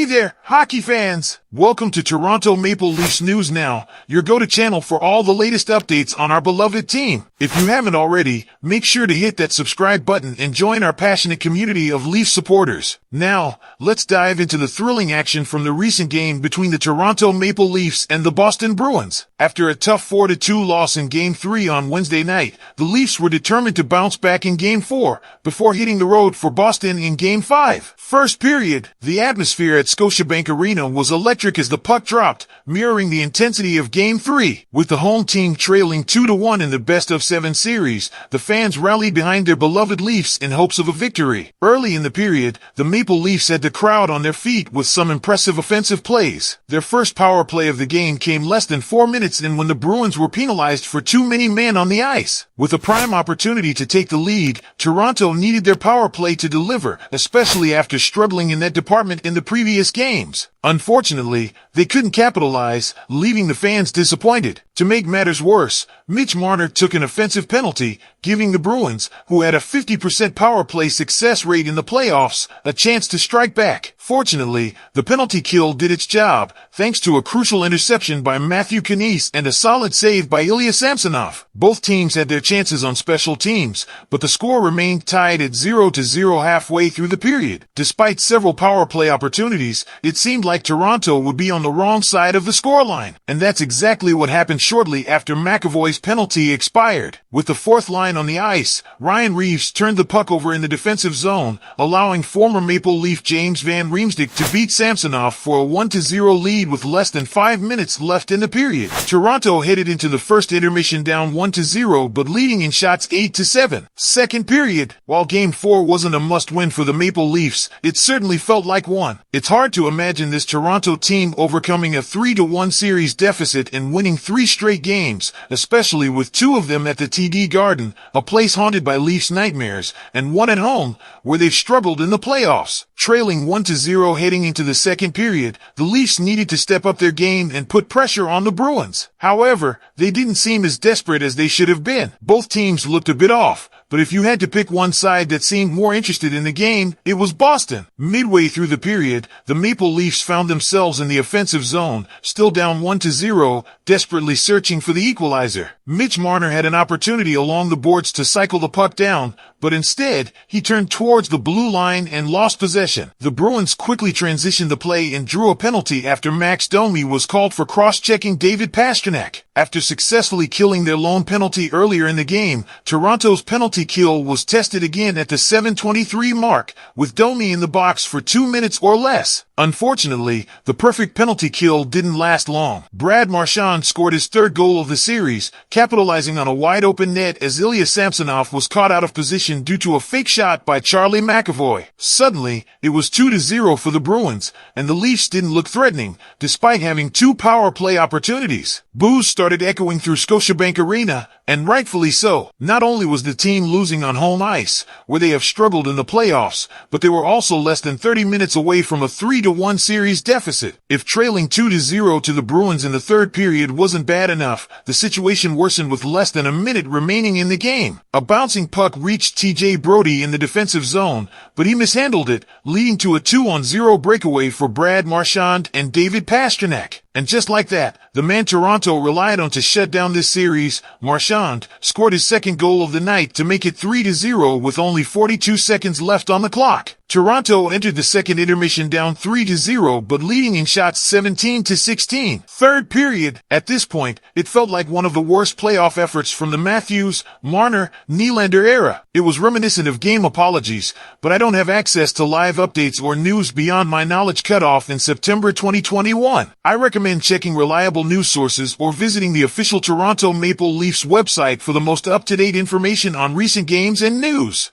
Hey there, hockey fans! Welcome to Toronto Maple Leafs News Now, your go-to channel for all the latest updates on our beloved team. If you haven't already, make sure to hit that subscribe button and join our passionate community of Leafs supporters. Now, let's dive into the thrilling action from the recent game between the Toronto Maple Leafs and the Boston Bruins. After a tough 4-2 loss in Game 3 on Wednesday night, the Leafs were determined to bounce back in Game 4 before hitting the road for Boston in Game 5. First period, the atmosphere at Scotiabank Arena was electric as the puck dropped, mirroring the intensity of Game 3. With the home team trailing 2-1 in the best-of-7 series, the fans rallied behind their beloved Leafs in hopes of a victory. Early in the period, the Maple Leafs had the crowd on their feet with some impressive offensive plays. Their first power play of the game came less than 4 minutes in when the Bruins were penalized for too many men on the ice. With a prime opportunity to take the lead, Toronto needed their power play to deliver, especially after struggling in that department in the previous games. Unfortunately, they couldn't capitalize, leaving the fans disappointed. To make matters worse, Mitch Marner took an offensive penalty, giving the Bruins, who had a 50% power play success rate in the playoffs, a chance to strike back. Fortunately, the penalty kill did its job, thanks to a crucial interception by Matthew Knies and a solid save by Ilya Samsonov. Both teams had their chances on special teams, but the score remained tied at 0-0 halfway through the period. Despite several power play opportunities, it seemed like Toronto would be on the wrong side of the scoreline, and that's exactly what happened shortly after McAvoy's penalty expired. With the fourth line on the ice, Ryan Reeves turned the puck over in the defensive zone, allowing former Maple Leaf James Van Riemsdyk to beat Samsonov for a 1-0 lead with less than 5 minutes left in the period. Toronto headed into the first intermission down 1-0 but leading in shots 8-7. Second period, while Game 4 wasn't a must-win for the Maple Leafs, it certainly felt like one. It's hard to imagine this Toronto team overcoming a 3-1 series deficit and winning 3 straight games, especially with 2 of them at the TD Garden, a place haunted by Leafs nightmares, and 1 at home, where they've struggled in the playoffs. Trailing 1-0 heading into the second period, the Leafs needed to step up their game and put pressure on the Bruins. However, they didn't seem as desperate as they should have been. Both teams looked a bit off, but if you had to pick one side that seemed more interested in the game, it was Boston. Midway through the period, the Maple Leafs found themselves in the offensive zone, still down 1-0, desperately searching for the equalizer. Mitch Marner had an opportunity along the boards to cycle the puck down, but instead, he turned towards the blue line and lost possession. The Bruins quickly transitioned the play and drew a penalty after Max Domi was called for cross-checking David Pastrnak. After successfully killing their lone penalty earlier in the game, Toronto's penalty kill was tested again at the 7:23 mark, with Domi in the box for 2 minutes or less. Unfortunately, the perfect penalty kill didn't last long. Brad Marchand scored his 3rd goal of the series, capitalizing on a wide-open net as Ilya Samsonov was caught out of position due to a fake shot by Charlie McAvoy. Suddenly, it was 2-0 for the Bruins, and the Leafs didn't look threatening, despite having 2 power play opportunities. Boos started echoing through Scotiabank Arena, and rightfully so. Not only was the team losing on home ice, where they have struggled in the playoffs, but they were also less than 30 minutes away from a 3-1 series deficit. If trailing 2-0 to the Bruins in the third period wasn't bad enough, the situation worsened with less than a minute remaining in the game. A bouncing puck reached TJ Brodie in the defensive zone, but he mishandled it, leading to a 2-on-0 breakaway for Brad Marchand and David Pastrnak. And just like that, the man Toronto relied on to shut down this series, Marchand, scored his 2nd goal of the night to make it 3-0 with only 42 seconds left on the clock. Toronto entered the second intermission down 3-0 but leading in shots 17-16. Third period, at this point, it felt like one of the worst playoff efforts from the Matthews, Marner, Nylander era. It was reminiscent of game apologies, but I don't have access to live updates or news beyond my knowledge cutoff in September 2021. I recommend checking reliable news sources or visiting the official Toronto Maple Leafs website for the most up-to-date information on recent games and news.